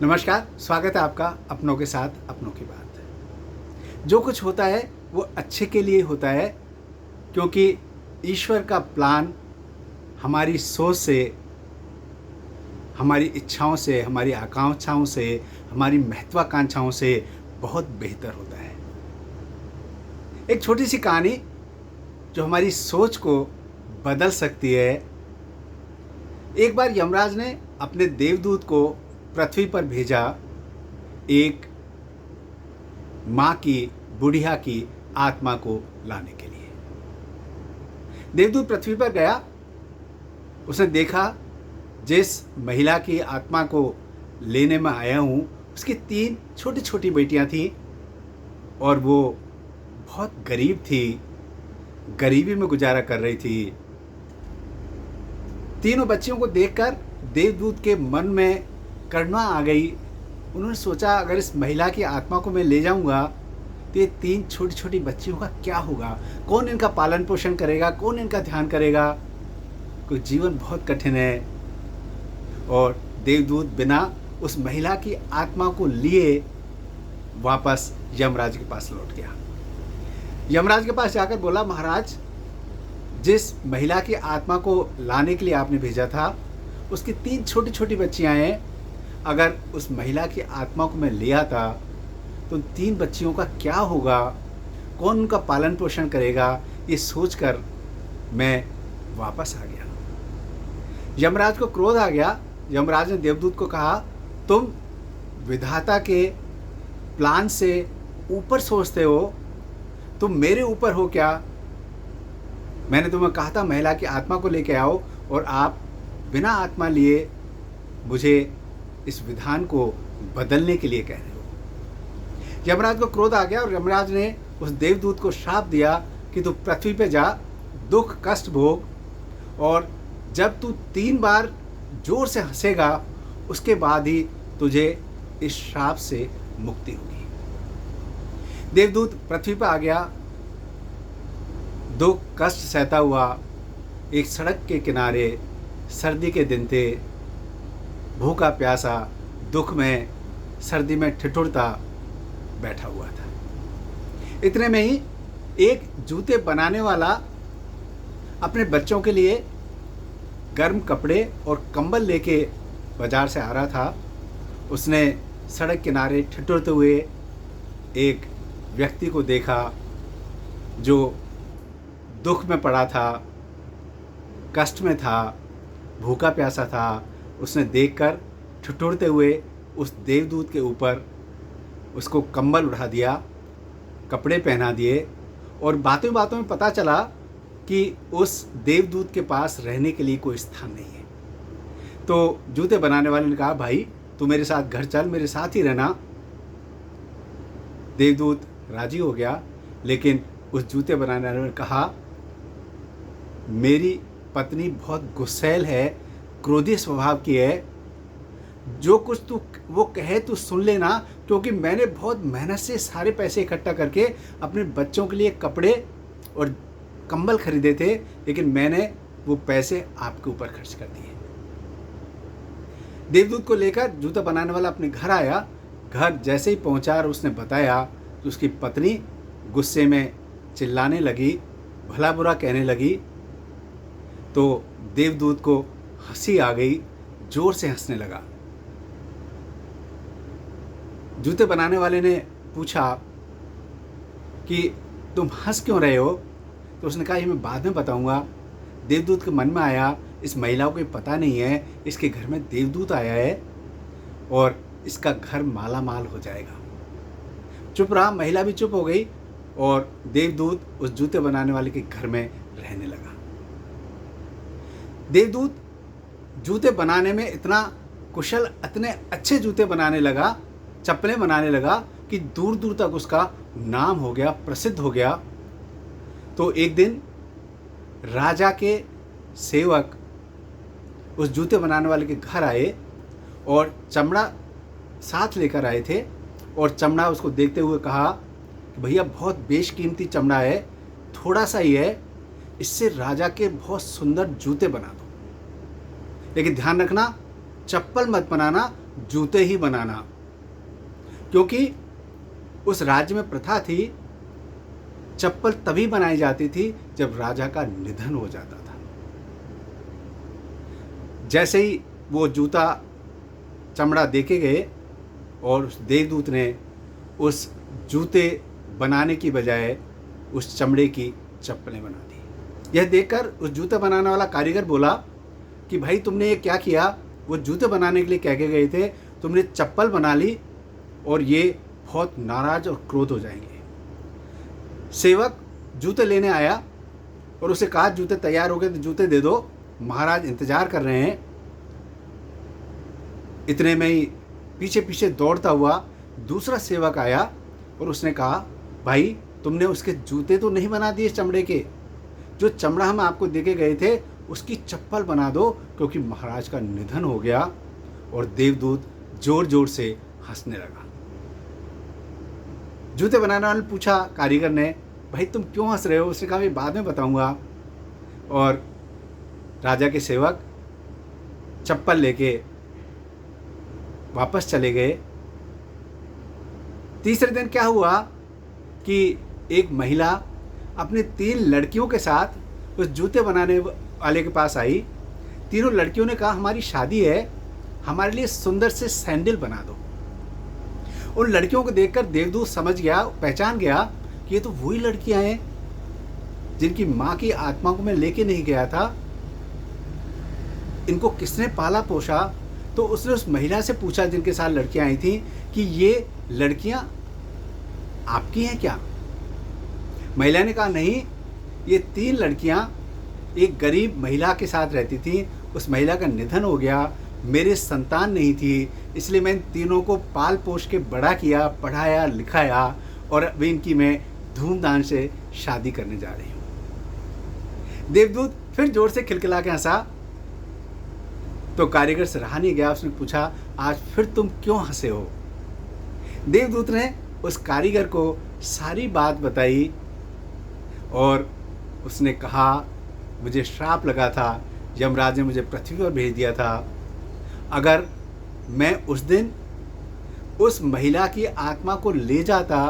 नमस्कार, स्वागत है आपका अपनों के साथ अपनों की बात। जो कुछ होता है वो अच्छे के लिए होता है, क्योंकि ईश्वर का प्लान हमारी सोच से, हमारी इच्छाओं से, हमारी आकांक्षाओं से, हमारी महत्वाकांक्षाओं से बहुत बेहतर होता है। एक छोटी सी कहानी जो हमारी सोच को बदल सकती है। एक बार यमराज ने अपने देवदूत को पृथ्वी पर भेजा, एक माँ की, बुढ़िया की आत्मा को लाने के लिए। देवदूत पृथ्वी पर गया। उसने देखा जिस महिला की आत्मा को लेने में आया हूँ उसकी 3 छोटी छोटी बेटियाँ थीं और वो बहुत गरीब थी, गरीबी में गुजारा कर रही थी। तीनों बच्चियों को देखकर देवदूत के मन में करुणा आ गई। उन्होंने सोचा, अगर इस महिला की आत्मा को मैं ले जाऊंगा तो ये 3 छोटी छोटी बच्चियों का क्या होगा? कौन इनका पालन पोषण करेगा? कौन इनका ध्यान करेगा? कोई जीवन बहुत कठिन है। और देवदूत बिना उस महिला की आत्मा को लिए वापस यमराज के पास लौट गया। यमराज के पास जाकर बोला, महाराज, जिस महिला की आत्मा को लाने के लिए आपने भेजा था उसकी 3 छोटी छोटी बच्चियां हैं। अगर उस महिला की आत्मा को मैं ले आता तो उन 3 बच्चियों का क्या होगा? कौन उनका पालन पोषण करेगा? ये सोचकर मैं वापस आ गया। यमराज को क्रोध आ गया। यमराज ने देवदूत को कहा, तुम विधाता के प्लान से ऊपर सोचते हो, तुम मेरे ऊपर हो क्या? मैंने तुम्हें कहा था महिला की आत्मा को लेकर आओ और आप बिना आत्मा लिए मुझे इस विधान को बदलने के लिए कह रहे हो। यमराज को क्रोध आ गया और यमराज ने उस देवदूत को श्राप दिया कि तू पृथ्वी पे जा, दुख कष्ट भोग, और जब तू 3 बार जोर से हंसेगा उसके बाद ही तुझे इस श्राप से मुक्ति होगी। देवदूत पृथ्वी पर आ गया, दुख कष्ट सहता हुआ एक सड़क के किनारे, सर्दी के दिन थे, भूखा प्यासा, दुख में, सर्दी में ठिठुरता बैठा हुआ था। इतने में ही एक जूते बनाने वाला अपने बच्चों के लिए गर्म कपड़े और कंबल लेके बाजार से आ रहा था। उसने सड़क किनारे ठिठुरते हुए एक व्यक्ति को देखा जो दुख में पड़ा था, कष्ट में था, भूखा प्यासा था। उसने देखकर ठिठुरते हुए उस देवदूत के ऊपर उसको कंबल उठा दिया, कपड़े पहना दिए, और बातों बातों में पता चला कि उस देवदूत के पास रहने के लिए कोई स्थान नहीं है। तो जूते बनाने वाले ने कहा, भाई तू मेरे साथ घर चल, मेरे साथ ही रहना। देवदूत राजी हो गया, लेकिन उस जूते बनाने वाले ने कहा, मेरी पत्नी बहुत गुस्सैल है, क्रोधी स्वभाव की है, जो कुछ तू वो कहे तू सुन लेना, क्योंकि मैंने बहुत मेहनत से सारे पैसे इकट्ठा करके अपने बच्चों के लिए कपड़े और कंबल खरीदे थे, लेकिन मैंने वो पैसे आपके ऊपर खर्च कर दिए। देवदूत को लेकर जूता बनाने वाला अपने घर आया। घर जैसे ही पहुंचा और उसने बताया तो उसकी पत्नी गुस्से में चिल्लाने लगी, भला बुरा कहने लगी। तो देवदूत को हंसी आ गई, जोर से हंसने लगा। जूते बनाने वाले ने पूछा कि तुम हंस क्यों रहे हो? तो उसने कहा, ये मैं बाद में बताऊंगा। देवदूत के मन में आया, इस महिला को पता नहीं है इसके घर में देवदूत आया है और इसका घर माला माल हो जाएगा। चुप रहा, महिला भी चुप हो गई और देवदूत उस जूते बनाने वाले के घर में रहने लगा। देवदूत जूते बनाने में इतना कुशल, इतने अच्छे जूते बनाने लगा, चप्पलें बनाने लगा कि दूर दूर तक उसका नाम हो गया, प्रसिद्ध हो गया। तो एक दिन राजा के सेवक उस जूते बनाने वाले के घर आए और चमड़ा साथ लेकर आए थे, और चमड़ा उसको देखते हुए कहा कि भैया बहुत बेशकीमती चमड़ा है, थोड़ा सा ही है, इससे राजा के बहुत सुंदर जूते बना दो, लेकिन ध्यान रखना चप्पल मत बनाना, जूते ही बनाना, क्योंकि उस राज्य में प्रथा थी चप्पल तभी बनाई जाती थी जब राजा का निधन हो जाता था। जैसे ही वो जूता चमड़ा देके गए और उस देवदूत ने उस जूते बनाने की बजाय उस चमड़े की चप्पलें बना दी। यह देखकर उस जूते बनाने वाला कारीगर बोला कि भाई तुमने ये क्या किया? वो जूते बनाने के लिए कह के गए थे, तुमने चप्पल बना ली और ये बहुत नाराज और क्रोध हो जाएंगे। सेवक जूते लेने आया और उसे कहा जूते तैयार हो गए तो जूते दे दो, महाराज इंतजार कर रहे हैं। इतने में ही पीछे पीछे दौड़ता हुआ दूसरा सेवक आया और उसने कहा भाई तुमने उसके जूते तो नहीं बना दिए चमड़े के, जो चमड़ा हम आपको देके गए थे उसकी चप्पल बना दो, क्योंकि महाराज का निधन हो गया। और देवदूत जोर जोर से हंसने लगा। जूते बनाने वाले ने पूछा कारीगर ने, भाई तुम क्यों हंस रहे हो? उसने कहा मैं बाद में बताऊंगा। और राजा के सेवक चप्पल लेके वापस चले गए। तीसरे दिन क्या हुआ कि एक महिला अपनी 3 लड़कियों के साथ उस जूते बनाने वाले के पास आई। तीनों लड़कियों ने कहा हमारी शादी है, हमारे लिए सुंदर से सैंडल बना दो। उन लड़कियों को देखकर देवदूत समझ गया, पहचान गया कि ये तो वही लड़कियां हैं जिनकी माँ की आत्मा को मैं लेके नहीं गया था। इनको किसने पाला पोषा? तो उसने उस महिला से पूछा जिनके साथ लड़कियां आई थी कि ये लड़कियां आपकी हैं क्या? महिला ने कहा नहीं, ये 3 लड़कियां एक गरीब महिला के साथ रहती थी। उस महिला का निधन हो गया, मेरे संतान नहीं थी, इसलिए मैं इन तीनों को पाल पोष के बड़ा किया, पढ़ाया लिखाया और अभी इनकी मैं धूमधाम से शादी करने जा रही हूँ। देवदूत फिर जोर से खिलखिला के हंसा तो कारीगर से रहा नहीं गया। उसने पूछा आज फिर तुम क्यों हंसे हो? देवदूत ने उस कारीगर को सारी बात बताई और उसने कहा मुझे श्राप लगा था, यमराज ने मुझे पृथ्वी पर भेज दिया था। अगर मैं उस दिन उस महिला की आत्मा को ले जाता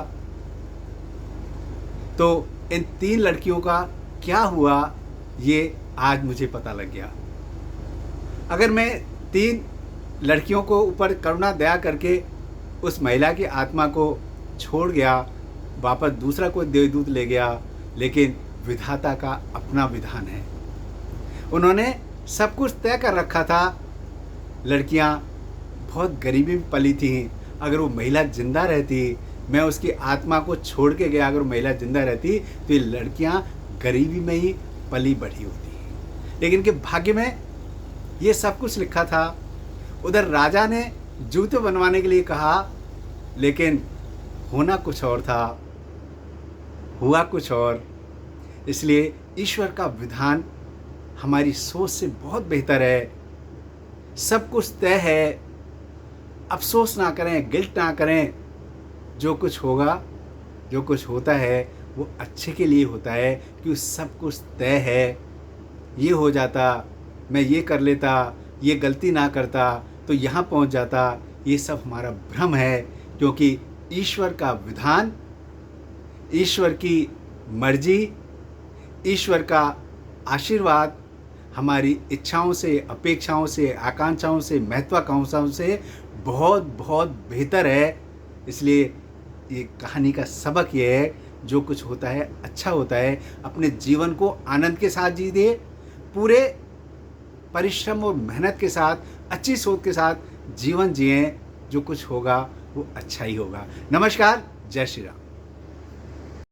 तो इन 3 लड़कियों का क्या हुआ ये आज मुझे पता लग गया। अगर मैं 3 लड़कियों को ऊपर करुणा दया करके उस महिला की आत्मा को छोड़ गया, वापस दूसरा कोई देवदूत ले गया, लेकिन विधाता का अपना विधान है। उन्होंने सब कुछ तय कर रखा था। लड़कियां बहुत गरीबी में पली थीं। अगर वो महिला जिंदा रहती, मैं उसकी आत्मा को छोड़ के गया, अगर वो महिला जिंदा रहती तो ये लड़कियां गरीबी में ही पली बढ़ी होती। लेकिन इनके भाग्य में ये सब कुछ लिखा था। उधर राजा ने जूते बनवाने के लिए कहा, लेकिन होना कुछ और था, हुआ कुछ और। इसलिए ईश्वर का विधान हमारी सोच से बहुत बेहतर है। सब कुछ तय है, अफसोस ना करें, गिल्ट ना करें। जो कुछ होगा, जो कुछ होता है वो अच्छे के लिए होता है, क्योंकि सब कुछ तय है। ये हो जाता, मैं ये कर लेता, ये गलती ना करता तो यहाँ पहुँच जाता, ये सब हमारा भ्रम है। क्योंकि ईश्वर का विधान, ईश्वर की मर्जी, ईश्वर का आशीर्वाद हमारी इच्छाओं से, अपेक्षाओं से, आकांक्षाओं से, महत्वाकांक्षाओं से बहुत बहुत बेहतर है। इसलिए ये कहानी का सबक ये है, जो कुछ होता है अच्छा होता है। अपने जीवन को आनंद के साथ जीजिए, पूरे परिश्रम और मेहनत के साथ, अच्छी सोच के साथ जीवन जिएं। जो कुछ होगा वो अच्छा ही होगा। नमस्कार, जय श्री राम।